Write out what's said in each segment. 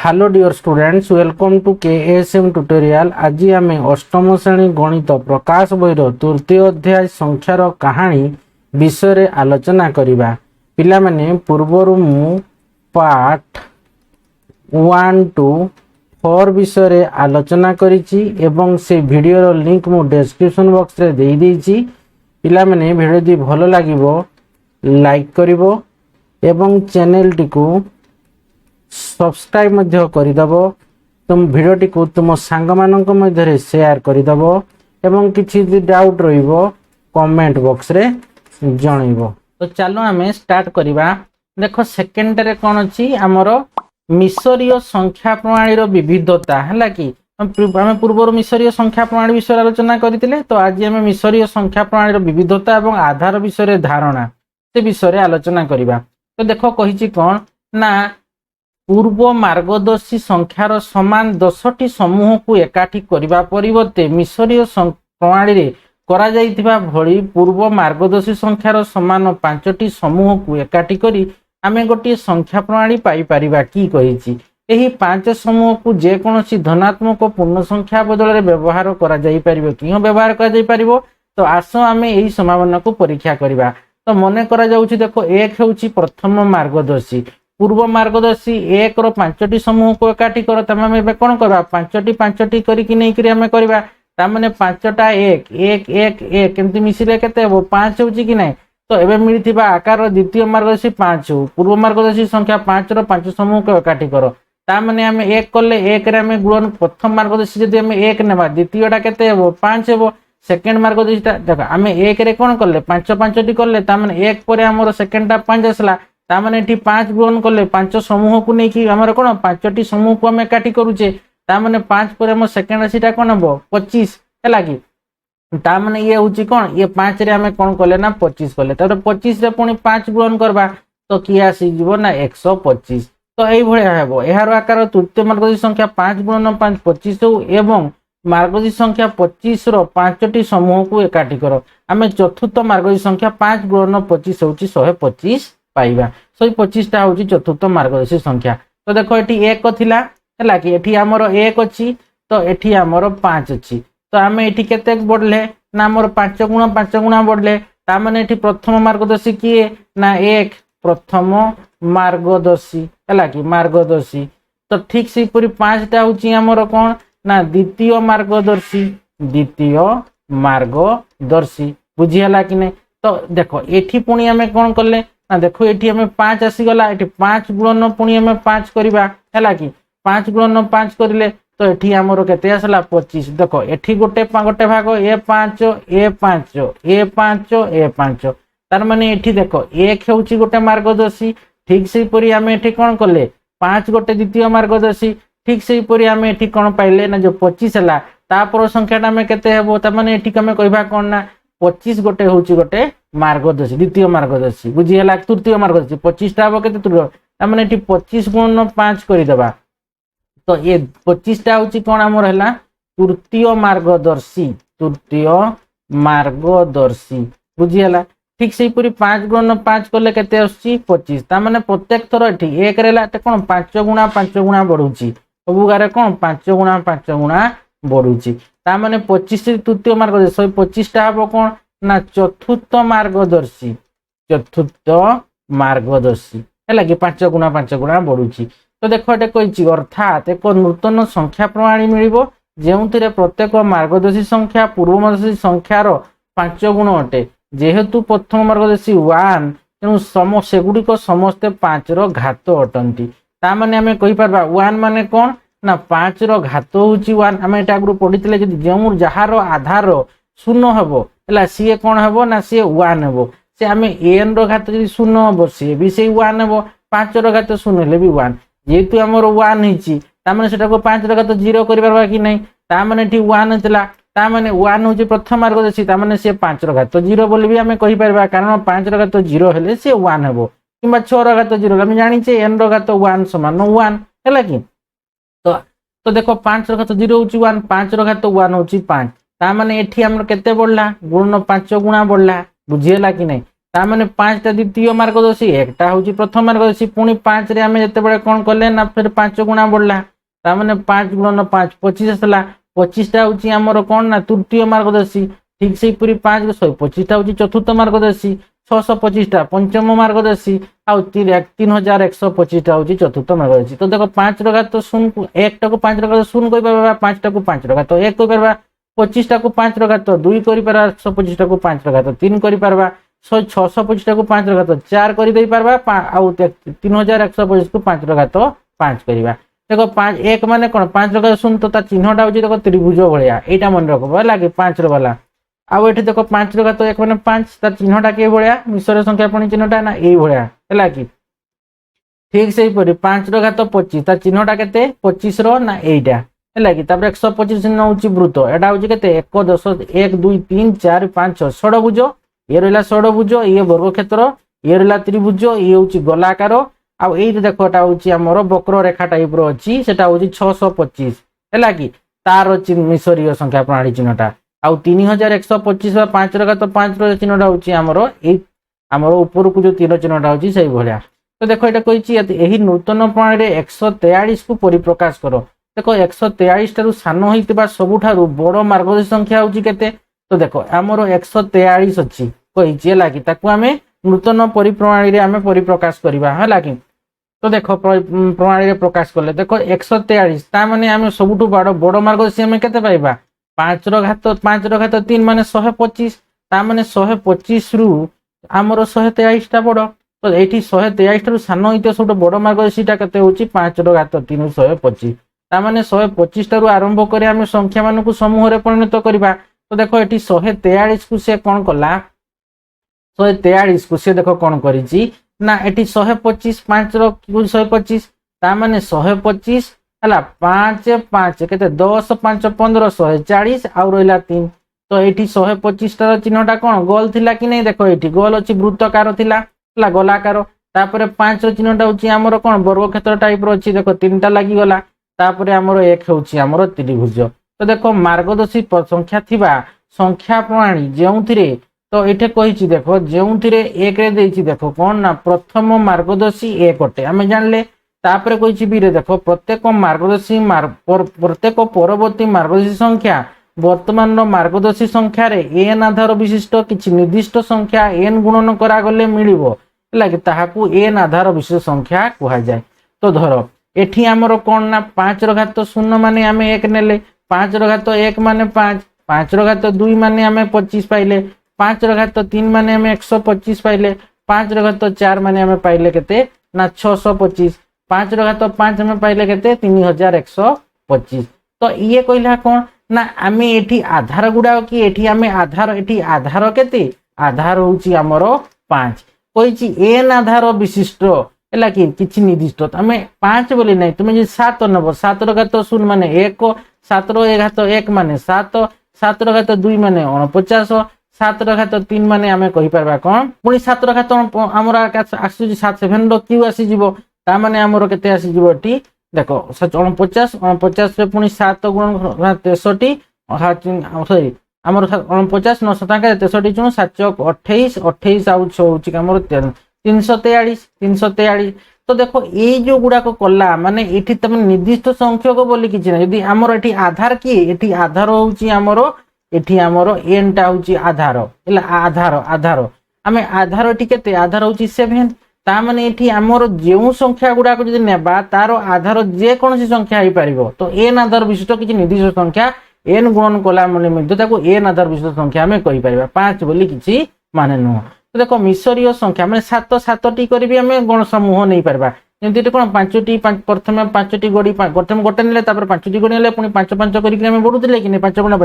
Hello dear students, welcome to KSM tutorial. आज आम अष्टम श्रेणी गणित प्रकाश बहिर तृतीय अध्याय संख्यार कहानी विषय आलोचना करिबा। पिला माने पूर्वर मु पार्ट 1 टू 4 विषय आलोचना करिछि एवं से वीडियो लिंक मु डिस्क्रिप्शन बॉक्स रे देई देइछि। पिला माने वीडियो दी भलो लागिवो लाइक करिवो एवं चैनल टिकु सब्सक्राइब मध्य करदब। तुम भिडियोटी को तुम सांग मानक मध्य शेयर करदब एवं किछि डाउट रहिबो कमेंट बॉक्स रे जणइबो। तो चलो आमे स्टार्ट करिबा। देखो सेकंड रे कोन अछि हमर मिसरीय संख्या प्रणाली रो विविधता हला कि आमे पूर्व मिसरीय संख्या प्रणाली विषय आलोचना करथिले। तो आज आमे मिसरीय संख्या प्रणाली रो विविधता एवं आधार विषय धारणा से विषय आलोचना करिबा। तो देखो कहिछि कोन ना पूर्व मार्गदर्शी संख्यार समान 10टी समूह को एकाठी करबा परिवर्ते मिसरीय प्रणाली रे करा जाइथिबा भली पूर्व मार्गदर्शी संख्यार समान 5टी समूह को एकाठी करी आमे गोटे संख्या प्रणाली पाई परिबा। की कहिछि एही 5 समूह को जे कोनोसी धनात्मक पूर्ण संख्या बदल रे व्यवहार करा जाई परिबो। कियो व्यवहार करा जाई परिबो। तो आसो आमे एही संभावना को परीक्षा करिबा। तो मने करा जाउछि देखो 1 हेउछि प्रथम मार्गदर्शी। पूर्व मार्गदर्शी 1 रो 5टी समूह को एकाठी करो। तमे एबे कोन करबा 5टी करी कि नै करी हमें करबा। ता माने 5टा 1 1 1 1 केमति मिसिले केते हो 5 होउची कि नै। तो एबे मिलिथिबा आकार द्वितीय मार्गदर्शी 5 हो। पूर्व मार्गदर्शी संख्या 5 रो 5 समूह को एकाठी करो। ता माने हमें 1 करले 1 रे हमें गुणन प्रथम मार्गदर्शी जदि हमें 1 नेबा द्वितीयटा केते हो 5 हो। सेकंड मार्गदर्शीटा देखो हमें 1 रे कोन करले 5 5टी करले ता माने 1 परे हमर सेकंडटा 5 आसला। ता माने एठी 5 गुणन करले 5 समूह को नै कि हमर कोन 5टी समूह को हम एकाठी करूचे। ता माने 5 परे हम सेकंड राशिटा कोन हबो 25 हैला कि। ता माने ये होची कोन ये 5 रे हम कोन करले ना 25 करले। त 25 रे पुनी 5 गुणन करबा तो की आसी जीवो ना 125। तो एई भळे हेबो। एहार आकार तृतीय मार्गदर्शी संख्या 5 गुणन 5 25 हो एवं मार्गदर्शी संख्या 25 रो 5टी समूह को एकाठी करो। हमें चतुर्थ मार्गदर्शी संख्या 5 गुणन 25 होची 125 पाइबा। 125 टा होची चतुर्थ मार्गदर्शी संख्या। तो देखो एठी 1 थिला हैला कि एठी हमर 1 अछि तो एठी हमर 5 अछि। तो हमें एठी केते बढ़ले ना हमर 5 गुणा बढ़ले। ता माने एठी प्रथम मार्गदर्शी किए ना 1 प्रथम मार्गदर्शी हैला कि मार्गदर्शी। तो ठीक से पूरी 5 टा होची हमर कोन ना द्वितीय मार्गदर्शी बुझी हला कि नै। तो देखो एठी पुनी हमें कोन करले ना देखो एठी हमें 5 आसी गला। एठी 5 गुणन पुनी हमें 5 करबा हैला कि 5 गुणन 5 करिले तो एठी हमरो केते आसला 25। देखो एठी गोटे भाग A5 A5 A5 A5 तार माने एठी देखो 1 हेउची गोटे मार्गदर्शी। ठीक से परी हमें एठी कोन करले 5 गोटे द्वितीय मार्गदर्शी। ठीक से परी हमें एठी कोन पाइले ना जो 25 हला तापर संख्याटा हमें केते हेबो। त माने एठी हमें कहबा कोन ना 25 गोटे होची गोटे मार्गदर्शी द्वितीय मार्गदर्शी बुझी हला। तृतीय मार्गदर्शी 25 टा हो केते तृतीय त माने एठी 25 गुणन 5 करि देबा। तो ये 25 टा होची कोन हमर हला तृतीय मार्गदर्शी बुझी हला। ठीक से पूरी 5 गुणन 5 करले केते आछी 25। ता माने प्रत्येक थरो एठी 1 रेला त कोन 5 गुणा बढ़ुची। सब गारे कोन 5 गुणा बढ़ुची। ता माने 25 तृतीय मार्गदर्शी 125 टा हबो कोन ना चतुर्थ मार्गदर्शी हैला कि 5 गुणा बढ़ुची। तो देखो एटे कहिची अर्थात एक नूतन संख्या प्रणाली मिलिबो जेउथिरे प्रत्येक मार्गदर्शी संख्या पूर्व मार्गदर्शी संख्यार 5 गुण अटे। जेहेतु प्रथम मार्गदर्शी 1 तेणु सेगुड़िक समस्ते 5 रो घात अटंती। ता माने हमें कहि परबा 1 माने कोन ना 5 रो घात होची 1। हमें एटा गुरु पढितले जदि जेउ जहार आधार 0 हबो हैला सीए कोन हबो ना सीए 1 हबो। से हमें n रो घात जदि 0 हबो से भी से 1 हबो। 5 रो घात 0 हेले भी 1। जेतु हमर 1 हिची ता माने सेटा को 5 रो घात 0 करि परबा कि नै। ता माने एठी 1 हतला ता माने 1 होची प्रथम मार्गदर्शी ता माने से 5 रो घात 0 बोली भी हमें कहि परबा। कारण 5 रो घात 0 हेले से 1 हबो किबा 6 रो घात 0 हम जानि छे n रो घात 1 समान 1 हैला कि। तो देखो 5 रो घात 0 होची 1 5 रो घात 1 होची 5। ता माने एठी हमर केते बढ़ला गुणन 5 गुणा बढ़ला बुझी हला कि नै। तामाने 5टा द्वितीय मार्गदर्शी एकटा हूँ प्रथम मार्गदर्शी पुणी 5 रे आम जिते कौन कले ना फिर 5 गुणा बढ़ला तामाने 5 गुणन 5 25 आसला 25टा हूँ आमर कौन ना तृतीय मार्गदर्शी ठीक से पूरी 5 125टा हूँ चतुर्थ मार्गदर्शी 625टा पंचम मार्गदर्शी आउ 3125टा हूँ चतुर्थ मार्गदर्शी। तो देखो 5 र घात 0 1 टा को 5 र घात 0 कहीपर 5 टा को 5 र घात 1 कहीपर 25टा को 5 र घात 2 कहीपर 125टा को 5 र घात 3 कहीपर 625टा को 5 र घात 4 कर दे पारबा आउ 3125 को 5 र घात 5 करवा। देखो 5 1 माने कौन 5 र घात 0 तो ता चिन्हटा हूँ देखो त्रिभुज भाया यहाँ मन रखब है 5 रो वाला आउ ये देखो 5 र घात 1 माने 5 तार चिन्हटा के भाया मिश्र संख्या पुणी चिन्हटा ना ये भाया है कि ठीक से 5 र घात 25 तार चिन्हटा के 25 रो ना यहीटा है कि 125 नौ वृत्त एटा हूँ के 1 10 1 2 3 4 5 6 षडभुज ये रहा षडभुज ये वर्ग क्षेत्र ये रहा त्रिभुज ये हूँ गोलाकार आउ ये देखो एटा हूँ आमर वक्र रेखा टाइप रही से हूँ 625 है कि तार मिसरीय संख्या प्रणाली चिन्हटा आउ 3125 5 र घात 5 चिन्हटा हूँ आमर ऊपर को जो 3 चिन्हटा हूँ से भाया। तो देखो ये कही यही नूतन प्रणाली 143 को परिप्रकाश करो। देखो 143 ठारू सान होता सबुठारू बड़ मार्गदर्शी संख्या हूँ केते तो देखो आमर 143 अच्छी कही आम नूतन परिप्रणाली आम परिप्रकाश करवा है कि तो देखो प्रणाली प्रकाश कले देखो 143 ताने आम सबुठ बड़ मार्गदर्शी आम के पाइबा 5 र घात 3 माने 125 ताने 125 रु आमर 143टा बड़ तो ये 143 ठारू सान होता सब बड़ मार्गदर्शीटा के 5 र घात 3 125 ताने 125 ठारू आरंभ कर आम संख्या मान समूह में परिणत करवा। तो देखो ये 143 को सी कौन कला 143 को सी देखो कौन करी ना ये 125 5 125 ताने 125 है 5 5 के 10 5 15 140 आउ रहा 3 तो ये 125 टार चिन्हटा कौन गोल थिला कि नहीं देखो ये गोल अच्छी वृत्तकार थिला गोलाकार तापर 5 चिन्हटा हूँ आमर कौन वर्ग क्षेत्र टाइप अच्छी देखो 3टा लगिगला तापर आमर 1 हूँ आमर त्रिभुज। तो देखो मार्गदर्शी संख्या थिबा संख्या प्रणाली जो तो ये कही देखो जो एक देखो कौन ना प्रथम मार्गदर्शी 1 अटे आम जानले तापर कही बी देखो प्रत्येक मार्गदर्शी प्रत्येक परवर्ती मार्गदर्शी संख्या वर्तमान मार्गदर्शी संख्यार एन आधार विशिष्ट किसी निर्दिष्ट संख्या एन गुणन करागले मिलिबो है ताहाकू एन आधार विशिष्ट संख्या कहा जाए। तो धर एठी आमर कौन ना 5 र घात 0 माने आम 1 नेले 5 र घात 1 माने 5 5 र घात 2 माने आम 25 पाइले 5 र घात 3 माने आम 125 पाइले 5 र घात 4 माने आम पाइले केते ना 625 5 र घात 5 आम पाइले केते 3125। तो ये कहला कौन ना आम एठी आधार गुड़ा कि एठी आम आधार केते आधार होउची आमर 5 कही एन आधार विशिष्ट है कि किसी निर्दिष्ट आम 5 बोली ना तुम 7 नब 7 र घात 0 माने 1 7 र घात 1 माने 7 7 र घात 2 माने 49 7 र घात 3 माने आम कहीपर कौन पुणी 7 र घात आमर आसूँ 7 रो क्यू आसीज ताने आमर के आसीजी देखो 49 49 पुणी 7 गुण 63 सॉरी आमर 49 9 63 चुन 7 28 28 आउ 6 हूँ आमर 343। तो देखो ये जो गुड़ाक कला माने ये तुम निर्दिष्ट संख्यक बोली किसी ना यदि आमर ये आधार किए ये आधार हूँ आमर ये आमर एन टा हूँ आधार है आधार आधार आम आधार ये आधार हूँ 7 ताने ये आमर जो संख्या गुड़ाक जो नेबा तार आधार जेकोसी संख्या हो पार तो एन आधार विशिष्ट किसी निर्दिष्ट संख्या एन गुणन कला एन आधार विशिष्ट संख्या आम कहीपर 5 बोली किसी माने नुह। तो देखो मिसरीय संख्या मैंने 7 7टी करी आम गण समूह नहीं पार्बा जमी कौन 5टी प्रथम 5टी गड़ी प्रथम गोटे ने 5टी गड़ी ने पुणी 5 5 करके बढ़ुले कि 5 गुणा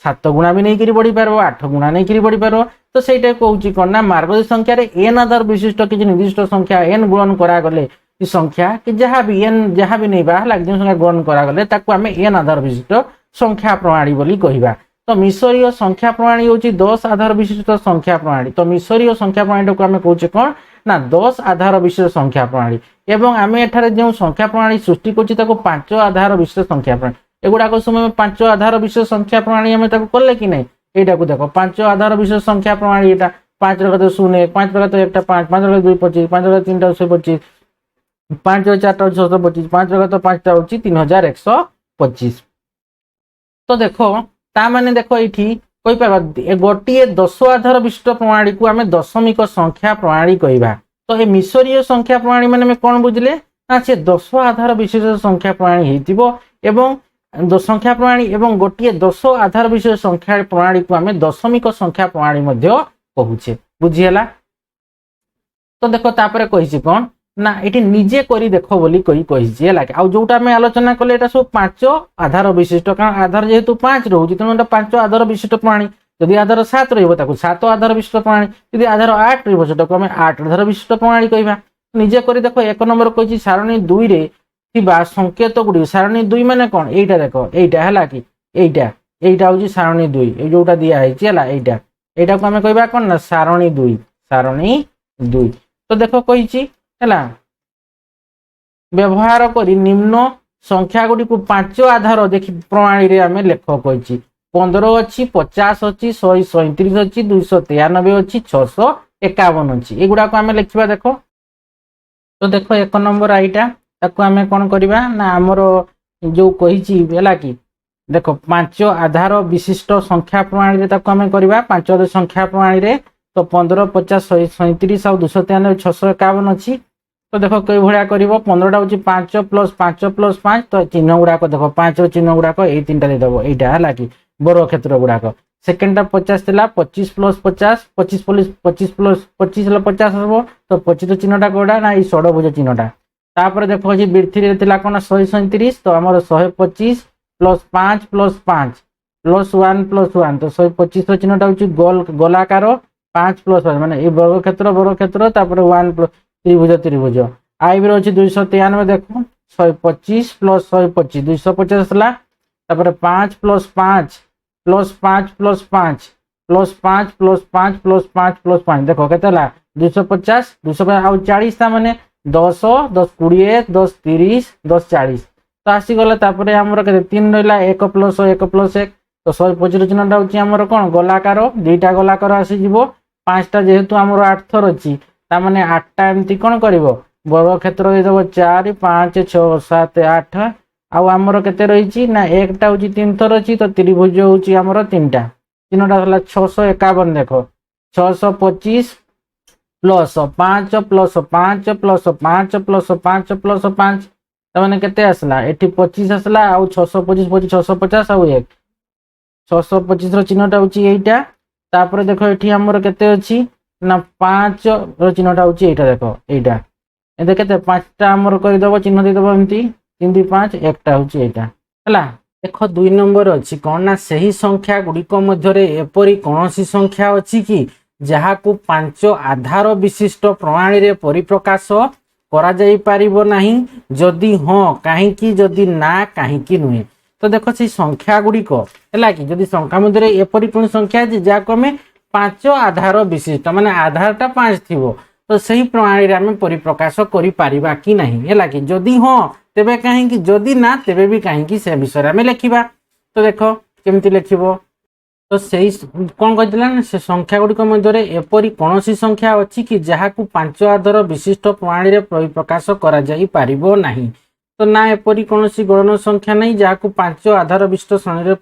7 गुणा भी नहीं बढ़ी पार 8 गुणा नहीं बढ़ी पार। तो सहीटा कहूँ कौन ना मार्गदर्शी संख्यार एन आधार विशिष्ट किसी निर्दिष्ट संख्या एन गुणन करागले संख्या कि जहाँ भी एन जहाँ भी नहीं बाहर जो संख्या गुणन करागले आम एन आधार विशिष्ट संख्या प्रणाली बोली कहवा। तो मिसरीय संख्या प्रणाली हूँ 10 आधार विशिष्ट संख्या प्रणाली। तो मिसरीय संख्या प्रणाली को आम कहे कौन ना 10 आधार विशिष्ट संख्या प्रणाली एवं आम एठारे जो संख्या प्रणाली सृष्टि कर 5 आधार विशिष्ट संख्या प्रणाली एगुड़ाक समय 5 आधार विशिष्ट संख्या प्रणाली आम कले कि नहीं यहाँ देखो 5 आधार विशिष्ट संख्या प्रणाली यहाँ 5 ର घात 0 1 5 ର घात 1 टा 5 5 ର घात 2 25 5 ର घात 3 टा 125 5 ର 4 टा 625 5 ର घात 5 टा होची 3125। तो देखो ता माने देखो एठी कोइ पाबा गोटिए 10 आधार विशिष्ट प्रणाली को आमे दशमिक संख्या प्रणाली कहबा। तो ए मिसरीय संख्या प्रणाली माने में कोन बुझले ना से 10 आधार विशिष्ट संख्या प्रणाली हेतिबो एवं संख्या प्रणाली एवं गोटिए 10 आधार विशिष्ट संख्या प्रणाली को आमे दशमिक संख्या प्रणाली मध्य कहूचे। बुझियला। तो देखो तापरे कहिछि कोन ना एठी निजे करी देखो बोली कहिछि हैला आ जोटा में आलोचना कले एटा सब 5 आधार विशिष्ट कारण आधार जेहेतु 5 रहउछि तेनु एटा 5 आधार विशिष्ट प्रणाली। यदि आधार 7 रहइबो ताकू 7 आधार विशिष्ट प्रणाली, यदि आधार 8 रहइबो सेटाको हमें 8 आधार विशिष्ट प्रणाली कहबा। निजे करी देखो 1 नंबर कहिछि सारणी 2 रे थिबा संकेत गुडी सारणी 2 माने कोन एटा देखो एटा हैला कि एटा होछि सारणी 2 ए जोटा दिया हैछि हैला एटा को हमें कहबा कोन ना सारणी 2। तो देखो कहिछि हैला व्यवहार करी निम्न संख्या गुडी को 5 आधार देखि प्रणाली रे हमें लेख कहिछि 15 अछि 50 अछि 137 अछि 293 अछि 651 अछि एगुडा को हमें लिखिबा। देखो तो देखो 1 नंबर आइटा ताको हमें कोन करिबा ना हमरो जो कहिछि हैला कि देखो 5 आधार विशिष्ट संख्या प्रणाली रे ताको हमें करिबा 5 आधार संख्या प्रणाली रे। तो 15 50 137 और 293 651 अछि। तो देखो कई भलिया करिवो 15 टा होची 5 प्लस 5 प्लस 5 तो चिन्ह गुडा को देखो 5 रो चिन्ह गुडा को ए तीनटा दे देबो एटा हला कि बरो क्षेत्र गुडा को। सेकंड टा 50 थिला 25 प्लस 50 25 प्लस 25 हला 50 हबो तो 25 चिन्हटा कोडा ना ई षडभुज चिन्हटा। तापर देखो जी वृद्धि रे थिला कोन 137 तो हमर 125 प्लस 5 प्लस 5 प्लस 1 तो 125 रो चिन्हटा होची गोलाकार 5 प्लस 5 माने ए वर्ग क्षेत्र तापर 1 प्लस त्रिभुज आई भी अच्छी 293 देखो 125 प्लस 125 250 हला तापर 5 plus 5 plus 5 plus 5 plus 5 plus 5 plus 5 plus 5 देखो केते हला 250 आ 40 ता माने 10 10 20 10 30 10 40 तो आसी गला तापर हमर केते 3 रहला 1 प्लस 1 तो 125 चिन्हटा होची हमर कोन गोलाकार दुईटा गोलाकार आसी जीवो 5 टा जेहेतु हमर 8 थर अछि ता माने 8 टा एमती कोन करिवो वर्ग क्षेत्र दे देबो 4 5 6 7 8 आ हमर केते रहिछि ना एकटा होची 3 थर अछि तो त्रिभुज होची हमर 3टा चिन्हटा हला 651 देखो 625 plus 5 plus 5 plus 5 plus 5 plus 5 ता माने केते आसला एठी 25 आसला आ 625 25 650 आ 1 625 रो चिन्हटा होची एटा। तापर देखो एठी हमर केते अछि ना 5 रो चिन्हटा होची एटा देखो एटा ए देखते 5 टा हमर करि देबो चिन्ह दे देबो एमती 3 2 5 एकटा होची एटा हला। देखो 2 नंबर अछि कोन ना सही संख्या गुडी को मध्य रे एपरी कोनोसी संख्या अछि कि जहा को 5 आधार विशिष्ट प्रणाली रे परिप्रकाश करा जाई परिबो नाही जदी हां काहे कि जदी ना काहे कि नुहे। तो देखो से संख्या गुडी को हला कि जदी संख्या मध्य रे एपरी कोन संख्या जे जा को में 5 आधार विशिष्ट माने आधारटा 5 थिबो तो सही प्रणाली रे हम परिप्रकाश करि पारिबा कि नाही हला कि जदी हां तेबे काहे कि जदी ना तेबे भी काहे कि से विषय में लिखिबा। तो देखो केमती लिखिबो तो सही कोन कहतिला से संख्या गुडी को मध्य रे एपरी कोनोसी संख्या अछि कि जहा को 5 आधार विशिष्ट प्रणाली रे परिप्रकाश करा जाई पारिबो नाही। तो ना एपरी कोनोसी गणन संख्या नहीं जहा को 5 आधार विशिष्ट श्रेणी रे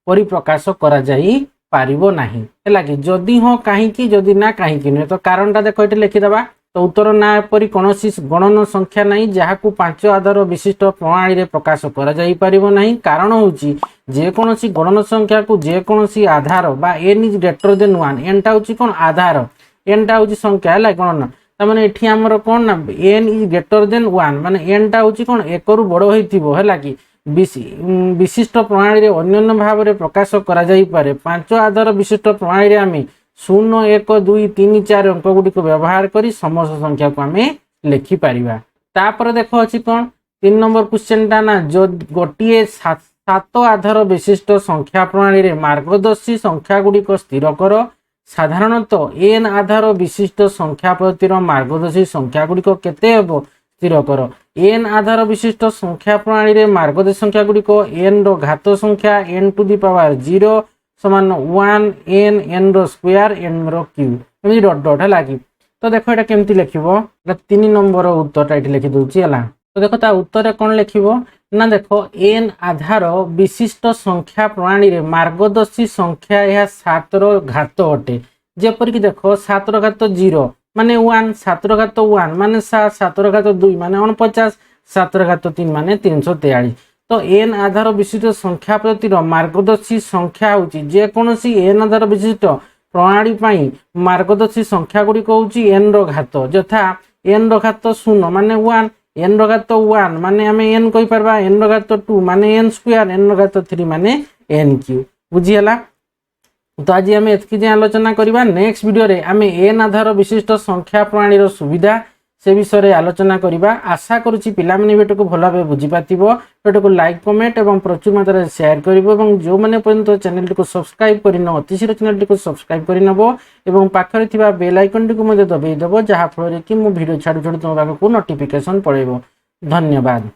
परिप्रकाश करा जाई पारिबो नाही हला कि जदी हो काहे कि जदी ना काहे कि न। तो कारणटा देखो एठी लिखि दबा तो उत्तर ना एपरी कोनोसी गणन संख्या नहीं जहा को 5 आधार विशिष्ट प्रणाली रे प्रकाश करा जाई पारिबो नाही। कारण होची जे कोनोसी गणन संख्या को जे कोनोसी आधार बा n is greater than 1 n टा होची कोन आधार n टा होची संख्या हला गणन त माने एठी हमर कोन ना n इज ग्रेटर देन 1 माने n टा होची कोन 1 रु बड़ होइतिबो हला कि विशिष्ट प्रणाली रे अन्य भाव रे प्रकाश करा जाई पारे 5 आधार विशिष्ट प्रणाली रे आमे 0 1 2 3 4 अंक गुडी को व्यवहार करी समस्त संख्या को हमें लिखि परिबा। तापर देखो अछि कोन 3 नंबर क्वेश्चन ता ना जो गोटिए 7 आधार विशिष्ट संख्या प्रणाली रे मार्गदर्शी संख्या गुडी को स्थिर करो। साधारणतः n आधार विशिष्ट संख्या प्रतिर मार्गदर्शी संख्या गुडी को केते हेबो स्थिर करो। n आधार विशिष्ट संख्या प्रणाली रे मार्गदर्शी संख्या गुडी को n रो घात संख्या n टू द पावर 0 समान 1 n रो स्क्वायर n रो क्यूब एमती डट डट है कि तो देख ये केमती लिख 3 नंबर उत्तर ये लिखिदे है। तो देख ता उत्तर कौन लिख ना देख एन आधार विशिष्ट संख्या प्रणाली रे मार्गदर्शी संख्या यह 7 घात अटे। जेपरिक देख 7 घात 0 माने 1, 7 घात 1 माने 7, 7 घात 2 माने 49, 7 घात 3 माने 343। तो एन आधार विशिष्ट संख्या पद्धतिर मार्गदर्शी संख्या होची जेकोसी एन आधार विशिष्ट प्रणाली पाई मार्गदर्शी संख्या गुड़िक हूँ एन घात यथा एन घात 0 माने 1, एन घात 1 माने आम एन कही पारबा, एन घात 2 माने एन स्क्वायर, एन घात 3 माने एन क्यू। बुझीगला। तो आज आम एतकी आलोचना करवा। नेक्स्ट वीडियो रे आम एन आधार विशिष्ट संख्या प्रणाली सुविधा से विषय आलोचना करवा। आशा करुच्ची पिला माने वीडियो को भल भाव बुझीपातिबो। वीडियो को लाइक कमेंट और प्रचुर मात्रा शेयर करिवो जो मैंने पर्यंत चैनल टी को सब्सक्राइब करन अतिशीघ्र चैनल टी को सब्सक्राइब करनबो एवं पाखरे थिबा बेल आइकन टी को मध्य दबाई देबो जहा फल रे कि मो वीडियो छाडू छाडू तुम पाखकु नोटिफिकेशन पड़ेबो। धन्यवाद।